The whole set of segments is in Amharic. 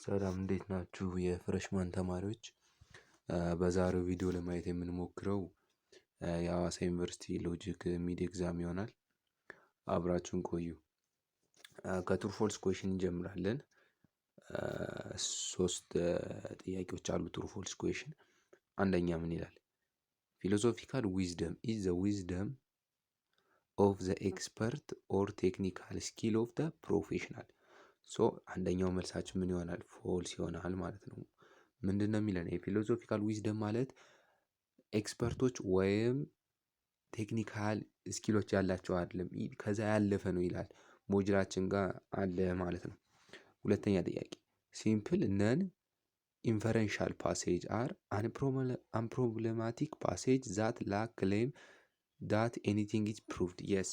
ሰላም እንዴት ናችሁ የፍሬሽማን ተማሪዎች? በዛሬው ቪዲዮ ለማየት የምንሞክረው የሐዋሳ ዩኒቨርሲቲ ሎጂክ ሚድ ኤግዛም ይሆናል። አብራችሁን ቆዩ። ከትሩ ፎልስ ኩዌሽን እንጀምራለን። ሶስት ጥያቄዎች አሉ። ትሩ ፎልስ ኩዌሽን አንደኛ ምን ይላል? ፊሎሶፊካል ዊዝደም ኢዝ ዘ ዊዝደም ኦፍ ዘ ኤክስፐርት ኦር ቴክኒካል ስኪል ኦፍ ዘ ፕሮፌሽናል። ሶ አንደኛው መልሳችን ምን ይሆናል? ፎልስ ይሆናል ማለት ነው። ምንድን ነው የሚለን? የፊሎሶፊካል ዊዝደም ማለት ኤክስፐርቶች ወይም ቴክኒካል ስኪሎች ያላቸው አይደለም፣ ከዛ ያለፈ ነው ይላል። ሞጁላችን ጋር አለ ማለት ነው። ሁለተኛ ጥያቄ ሲምፕል ነን ኢንፈረንሻል ፓሴጅ አር አንፕሮብሌማቲክ ፓሴጅ ዛት ላክ ክሌም ዳት ኤኒቲንግ ኢዝ ፕሩቭድ የስ።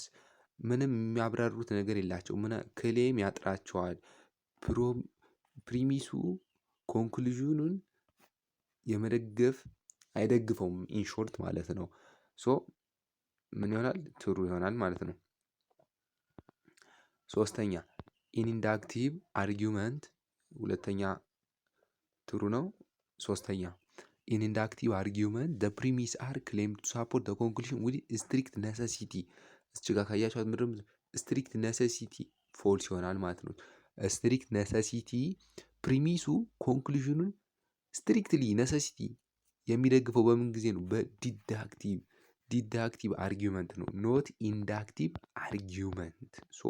ምንም የሚያብራሩት ነገር የላቸው፣ ክሌም ያጥራቸዋል። ፕሪሚሱ ኮንክሉዥኑን የመደገፍ አይደግፈውም፣ ኢንሾርት ማለት ነው። ሶ ምን ይሆናል? ትሩ ይሆናል ማለት ነው። ሶስተኛ ኢንዳክቲቭ አርጊውመንት፣ ሁለተኛ ትሩ ነው። ሶስተኛ ኢንዳክቲቭ አርጊውመንት ዘ ፕሪሚስ አር ክሌም ቱ ሳፖርት ዘ ኮንክሉዥን ዊዝ ስትሪክት ኔሰሲቲ። እስችጋ ካያችኋት ምድርም ስትሪክት ኔሰሲቲ ፎልስ ይሆናል ማለት ነው። ስትሪክት ኔሰሲቲ ፕሪሚሱ ኮንክሉዥኑን ስትሪክትሊ ኔሰሲቲ የሚደግፈው በምን ጊዜ ነው? ዲዳክቲቭ አርጊውመንት ነው፣ ኖት ኢንዳክቲቭ አርጊውመንት። ሶ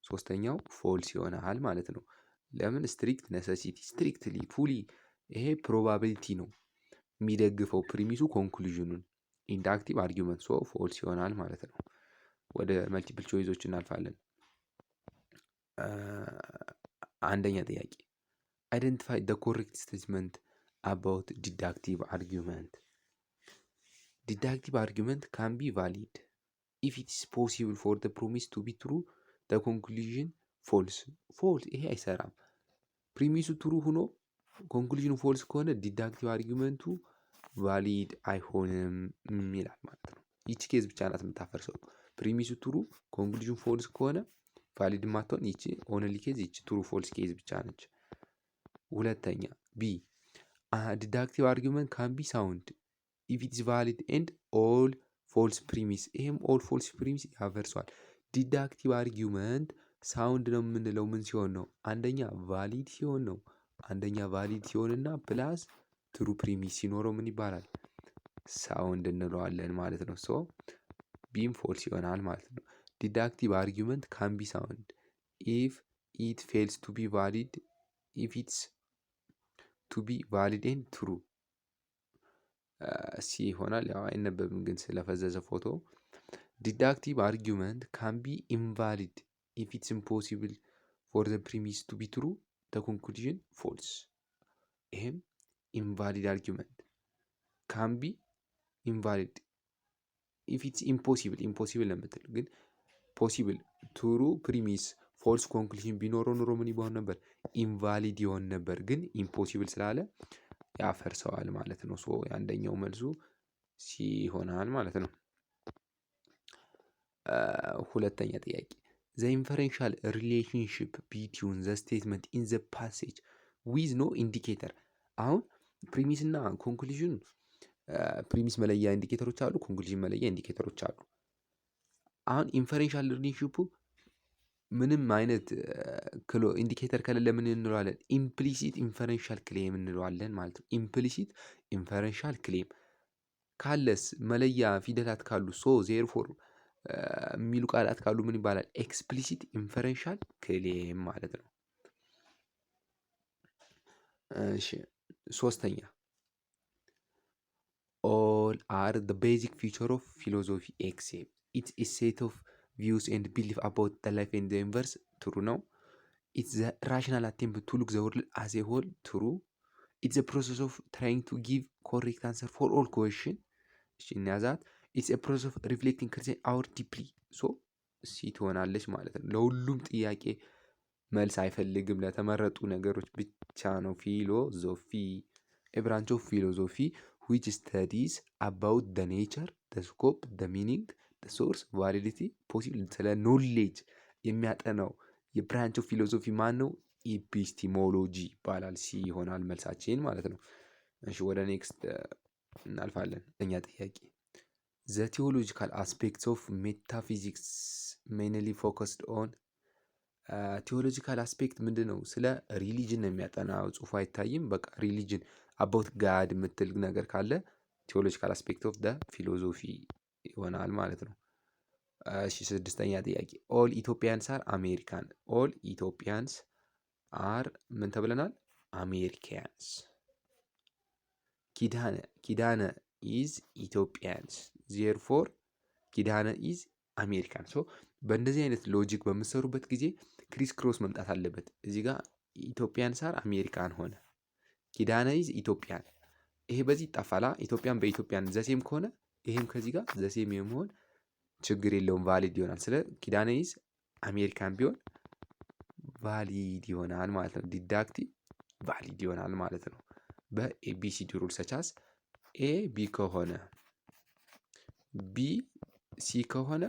ሶስተኛው ፎልስ ይሆናል ማለት ነው። ለምን? ስትሪክት ኔሰሲቲ ስትሪክትሊ ፉሊ፣ ይሄ ፕሮባቢሊቲ ነው የሚደግፈው ፕሪሚሱ ኮንክሉዥኑን። ኢንዳክቲቭ አርጊውመንት ሶ ፎልስ ይሆናል ማለት ነው። ወደ መልቲፕል ቾይዞች እናልፋለን። አንደኛ ጥያቄ አይደንቲፋይ ደ ኮሬክት ስቴትመንት አባውት ዲዳክቲቭ አርጊውመንት። ዲዳክቲቭ አርጊውመንት ካን ቢ ቫሊድ ኢፍ ኢት ኢስ ፖሲብል ፎር ደ ፕሮሚስ ቱ ቢ ትሩ ደ ኮንክሉዥን ፎልስ። ፎልስ፣ ይሄ አይሰራም። ፕሪሚሱ ትሩ ሆኖ ኮንክሉዥኑ ፎልስ ከሆነ ዲዳክቲቭ አርጊውመንቱ ቫሊድ አይሆንም ይላል ማለት ነው። ይቺ ኬዝ ብቻ ናት የምታፈርሰው። ፕሪሚሱ ትሩ ኮንክሉዥን ፎልስ ከሆነ ቫሊድ ማትሆን ይቺ ኦንሊ ኬዝ፣ ይቺ ትሩ ፎልስ ኬዝ ብቻ ነች። ሁለተኛ ቢ ዲዳክቲቭ አርጊውመንት ካን ቢ ሳውንድ ኢፍ ኢትስ ቫሊድ ኤንድ ኦል ፎልስ ፕሪሚስ። ይሄም ኦል ፎልስ ፕሪሚስ ያፈርሷል። ዲዳክቲቭ አርጊውመንት ሳውንድ ነው የምንለው ምን ሲሆን ነው? አንደኛ ቫሊድ ሲሆን ነው። አንደኛ ቫሊድ ሲሆንና ፕላስ ትሩ ፕሪሚስ ሲኖረው ምን ይባላል? ሳውንድ እንለዋለን ማለት ነው። ሶ ቢም ፎልስ ይሆናል ማለት ነው። ዲዳክቲቭ አርጊውመንት ካን ቢ ሳውንድ ኢፍ ኢት ፌልስ ቱ ቢ ቫሊድ ኢፍ ኢትስ ቱ ቢ ቫሊድ ኤንድ ትሩ። ሲ ይሆናል። ያው አይነበብም ግን ስለፈዘዘ ፎቶ። ዲዳክቲቭ አርጊውመንት ካን ቢ ኢንቫሊድ ኢፍ ኢትስ ኢምፖሲብል ፎር ዘ ፕሪሚስ ቱ ቢ ትሩ ዘ ኮንክሉዥን ፎልስ። ይሄም ኢንቫሊድ አርጊውመንት ካን ቢ ኢንቫሊድ ኢፍ ኢትስ ኢምፖሲብል። ኢምፖሲብል ለምትል ግን ፖሲብል ትሩ ፕሪሚስ ፎልስ ኮንክሉዥን ቢኖረው ኑሮ ምን ይሆን ነበር? ኢንቫሊድ ይሆን ነበር። ግን ኢምፖሲብል ስላለ ያፈርሰዋል ማለት ነው። ሶ የአንደኛው መልሱ ሲ ይሆናል ማለት ነው። ሁለተኛ ጥያቄ ዘ ኢንፈረንሻል ሪሌሽንሽፕ ቢትዊን ዘ ስቴትመንት ኢን ዘ ፓሴጅ ዊዝ ኖ ኢንዲኬተር። አሁን ፕሪሚስ እና ኮንክሉዥን፣ ፕሪሚስ መለያ ኢንዲኬተሮች አሉ፣ ኮንክሉዥን መለያ ኢንዲኬተሮች አሉ። አሁን ኢንፈረንሻል ሪሌሽንሽፑ ምንም አይነት ኢንዲኬተር ከሌለ ምን እንለዋለን? ኢምፕሊሲት ኢንፈረንሻል ክሌም እንለዋለን ማለት ነው። ኢምፕሊሲት ኢንፈረንሻል ክሌም ካለስ መለያ ፊደላት ካሉ ሶ ዜርፎር የሚሉ ቃላት ካሉ ምን ይባላል? ኤክስፕሊሲት ኢንፈረንሻል ክሌም ማለት ነው። እሺ ሶስተኛ ኦል አር ዘ ቤዚክ ፊቸር ኦፍ ፊሎሶፊ ኤክሴፕት ኢትስ ኤ ሴት ኦፍ ቪውስ ኤንድ ቢሊፍ አባውት ዘ ላይፍ ኤንድ ዘ ዩኒቨርስ። ትሩ ነው። ኢትስ ዘ ራሽናል አቴምፕት ቱ ሉክ ዘ ወርልድ አዝ ኤ ሆል። ትሩ። ኢትስ ዘ ፕሮሰስ ኦፍ ትራይንግ ቱ ጊቭ ኮሬክት አንሰር ፎር ኦል ኩዌሽን። እሺ እንያዛት። ኢትስ ኤ ፕሮሰስ ኦፍ ሪፍሌክቲንግ ክርስቲያን አወር ዲፕሊ። ሶ ሲ ትሆናለች ማለት ነው። ለሁሉም ጥያቄ መልስ አይፈልግም፣ ለተመረጡ ነገሮች ብቻ ነው። ፊሎዞፊ ኤ ብራንች ኦፍ ፊሎዞፊ which studies about the nature, the scope, the meaning, the source, validity, possible ስለ ኖሌጅ የሚያጠናው የብራንች ኦፍ ፊሎሶፊ ማን ነው? ኢፒስቲሞሎጂ ይባላል። ሲ ይሆናል መልሳችን ማለት ነው። እሺ ወደ ኔክስት እናልፋለን። እኛ ጥያቄ ዘ ቴዎሎጂካል አስፔክትስ ኦፍ ሜታፊዚክስ ሜንሊ ፎከስድ ኦን ቴዎሎጂካል አስፔክት ምንድን ነው? ስለ ሪሊጅን ነው የሚያጠናው። ጽሁፉ አይታይም። በቃ ሪሊጅን አባውት ጋድ የምትል ነገር ካለ ቴዎሎጂካል አስፔክት ኦፍ ደ ፊሎዞፊ ይሆናል ማለት ነው። እሺ ስድስተኛ ጥያቄ ኦል ኢትዮጵያንስ አር አሜሪካን። ኦል ኢትዮጵያንስ አር ምን ተብለናል? አሜሪካንስ። ኪዳነ ኢዝ ኢትዮጵያንስ ዜርፎር ኪዳነ ኢዝ አሜሪካን። ሶ በእንደዚህ አይነት ሎጂክ በምሰሩበት ጊዜ ክሪስ ክሮስ መምጣት አለበት። እዚህ ጋር ኢትዮጵያን ሳር አሜሪካን ሆነ። ኪዳነ ኢዝ ኢትዮጵያን። ይሄ በዚህ ይጣፋላ። ኢትዮጵያን በኢትዮጵያን ዘሴም ከሆነ ይሄም ከዚህ ጋር ዘሴም የመሆን ችግር የለውም፣ ቫሊድ ይሆናል። ስለ ኪዳነ ኢዝ አሜሪካን ቢሆን ቫሊድ ይሆናል ማለት ነው። ዲዳክቲቭ ቫሊድ ይሆናል ማለት ነው። በኤቢሲዲ ሩል ሰቻስ ኤ ቢ ከሆነ ቢ ሲ ከሆነ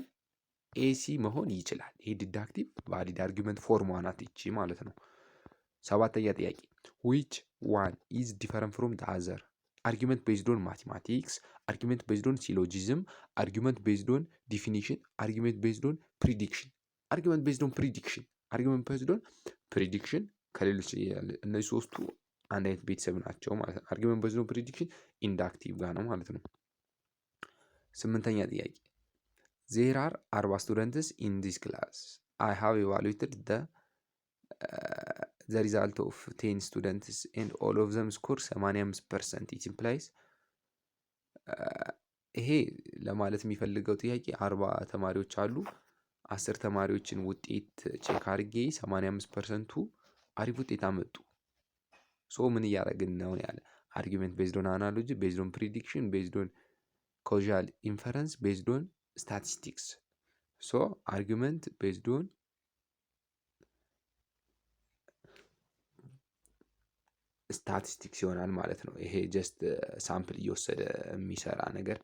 ኤሲ መሆን ይችላል። ይሄ ዲዳክቲቭ ቫሊድ አርጊመንት ፎርም ዋናት ይቺ ማለት ነው። ሰባተኛ ጥያቄ ዊች ዋን ኢዝ ዲፈረንት ፍሮም ዘ አዘር? አርጊመንት ቤዝድ ኦን ማቴማቲክስ፣ አርጊመንት ቤዝድ ኦን ሲሎጂዝም፣ አርጊመንት ቤዝድ ኦን ዲፊኒሽን፣ አርጊመንት ቤዝድ ኦን ፕሪዲክሽን። አርጊመንት ቤዝድ ኦን ፕሪዲክሽን፣ አርጊመንት ቤዝድ ኦን ፕሪዲክሽን ከሌሎች እነዚህ ሶስቱ አንድ አይነት ቤተሰብ ናቸው ማለት ነው። አርጊመንት ቤዝድ ኦን ፕሪዲክሽን ኢንዳክቲቭ ጋር ነው ማለት ነው። ስምንተኛ ጥያቄ ዜር አር 40 ስቱደንትስ ኢን ዲስ ክላስ አይ ሃቭ ኤቫሉዌትድ ዘ ሪዛልት ኦፍ 10 ስቱደንትስ ኤንድ ኦል ኦፍ ዘም ስኮር 85%. ኢት ኢምፕላይስ ይሄ ለማለት የሚፈልገው ጥያቄ 40 ተማሪዎች አሉ። 10 ተማሪዎችን ውጤት ቼክ አድርጌ 85%ቱ አሪፍ ውጤት አመጡ። ሶ ምን እያደረግን ነው ያለ አርጊመንት ቤዝድ ኦን አናሎጂ፣ ቤዝድ ኦን ፕሪዲክሽን፣ ቤዝድ ኦን ኮዣል ኢንፈረንስ፣ ቤዝድ ኦን ስታቲስቲክስ። ሶ አርጊመንት ቤዝድ ኦን ስታቲስቲክስ ይሆናል ማለት ነው። ይሄ ጀስት ሳምፕል እየወሰደ የሚሰራ ነገር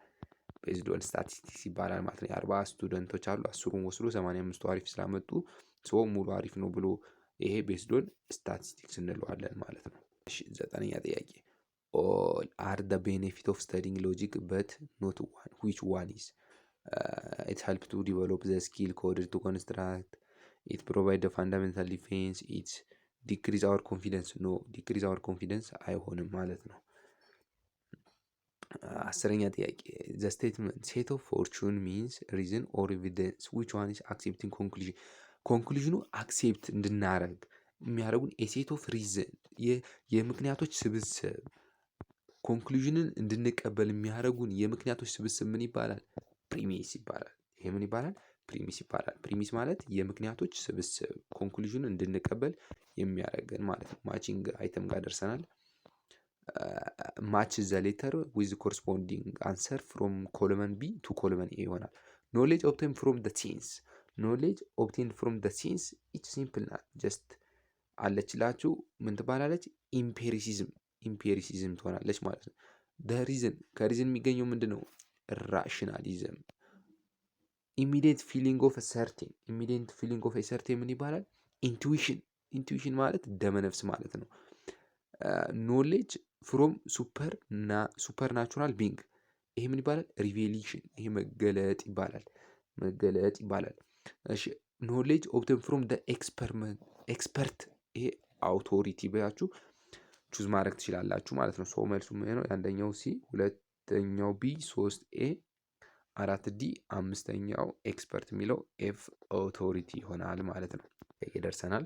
ቤዝድ ኦን ስታቲስቲክስ ይባላል ማለት ነው። የ40 ስቱደንቶች አሉ። 10ሩን ወስዶ 85ቱ አሪፍ ስላመጡ ሶ ሙሉ አሪፍ ነው ብሎ ይሄ ቤዝድ ኦን ስታቲስቲክስ እንለዋለን ማለት ነው። እሺ ዘጠነኛ ጥያቄ ኦል አር ዘ ቤኔፊት ኦፍ ስተዲንግ ሎጂክ በት ኖት ዋን ዊች ዋን ኢዝ? ኢት ሄልፕ ቱ ዲቨሎፕ ዘ ስኪል ኮድድ ቱ ኮንስትራክት፣ ኢት ፕሮቫይድ ዘ ፋንዳሜንታል ዲፌንስ፣ ኢት ዲክሪዝ አወር ኮንፊደንስ። ኖ ዲክሪዝ አወር ኮንፊደንስ አይሆንም ማለት ነው። አስረኛ ጥያቄ ዘ ስቴትመንት ሴት ኦፍ ፎርቹን ሚንስ ሪዝን ኦር ኤቪደንስ ዊች ዋን ኢዝ አክሴፕቲንግ ኮንክሉዥን? ኮንክሉዥኑ አክሴፕት እንድናረግ የሚያደርጉን የሴት ኦፍ ሪዝን የምክንያቶች ስብስብ፣ ኮንክሉዥንን እንድንቀበል የሚያደርጉን የምክንያቶች ስብስብ ምን ይባላል? ፕሪሚስ ይባላል። ይሄ ምን ይባላል? ፕሪሚስ ይባላል። ፕሪሚስ ማለት የምክንያቶች ስብስብ፣ ኮንክሉዥንን እንድንቀበል የሚያደርገን ማለት ነው። ማቺንግ አይተም ጋር ደርሰናል። ማች ዘ ሌተር ዊዝ ኮረስፖንዲንግ አንሰር ፍሮም ኮለመን ቢ ቱ ኮለመን ኤ ይሆናል። ኖሌጅ ኦብቴን ፍሮም ደ ሲንስ፣ ኖሌጅ ኦብቴን ፍሮም ደ ሲንስ ኢች ሲምፕል ናት። ጀስት አለችላችሁ ምን ትባላለች? ኢምፔሪሲዝም ትሆናለች ማለት ነው። ደ ሪዝን ከሪዝን የሚገኘው ምንድን ነው? ራሽናሊዝም። ኢሚዲየት ፊሊንግ ኦፍ ሰርቴን፣ ኢሚዲየት ፊሊንግ ኦፍ ሰርቴን ምን ይባላል? ኢንቱዊሽን። ኢንቱዊሽን ማለት ደመነፍስ ማለት ነው። ኖሌጅ ፍሮም ሱፐር ናቹራል ቢንግ፣ ይሄ ምን ይባላል? ሪቬሌሽን። ይሄ መገለጥ ይባላል። መገለጥ ይባላል። እሺ ኖሌጅ ኦብቴን ፍሮም ደ ኤክስፐርት፣ ይሄ አውቶሪቲ ብላችሁ ቹዝ ማድረግ ትችላላችሁ ማለት ነው። ሶ መልሱ ምን ነው? አንደኛው ሲ፣ ሁለተኛው ቢ፣ 3 ኤ፣ 4 ዲ፣ አምስተኛው ኤክስፐርት የሚለው ኤፍ ኦቶሪቲ ይሆናል ማለት ነው። ይደርሰናል።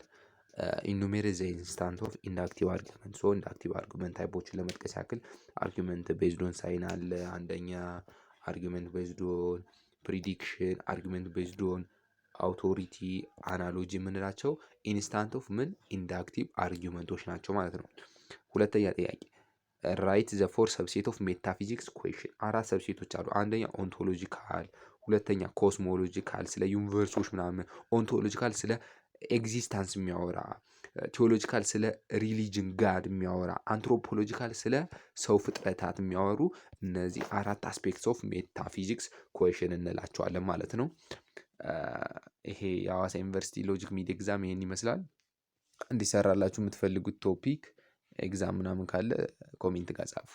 ኢኑሜሬት ዘ ኢንስታንስ ኦፍ ኢንዳክቲቭ አርጊመንት። ሶ ኢንዳክቲቭ አርጊመንት ታይፖችን ለመጥቀስ ያክል አርጊመንት ቤዝድ ኦን ሳይን አለ አንደኛ፣ አርጊመንት ቤዝድ ኦን ፕሪዲክሽን፣ አርጊመንት ቤዝድ ኦን አውቶሪቲ፣ አናሎጂ የምንላቸው ኢንስታንት ኦፍ ምን ኢንዳክቲቭ አርጊመንቶች ናቸው ማለት ነው። ሁለተኛ ጥያቄ ራይት ዘ ፎር ሰብሴት ኦፍ ሜታፊዚክስ ኩዌሽን። 4 ሰብሴቶች አሉ። አንደኛ ኦንቶሎጂካል፣ ሁለተኛ ኮስሞሎጂካል ስለ ዩኒቨርሶች ምናምን፣ ኦንቶሎጂካል ስለ ኤግዚስታንስ የሚያወራ፣ ቴዎሎጂካል ስለ ሪሊጅን ጋድ የሚያወራ፣ አንትሮፖሎጂካል ስለ ሰው ፍጥረታት የሚያወሩ እነዚህ 4 አስፔክትስ ኦፍ ሜታፊዚክስ ኩዌሽን እንላቸዋለን ማለት ነው። ይሄ የሐዋሳ ዩኒቨርሲቲ ሎጂክ ሚድ ኤግዛም ይሄን ይመስላል። እንዲሰራላችሁ የምትፈልጉት ቶፒክ ኤግዛም ምናምን ካለ ኮሜንት ጋር ጻፉ።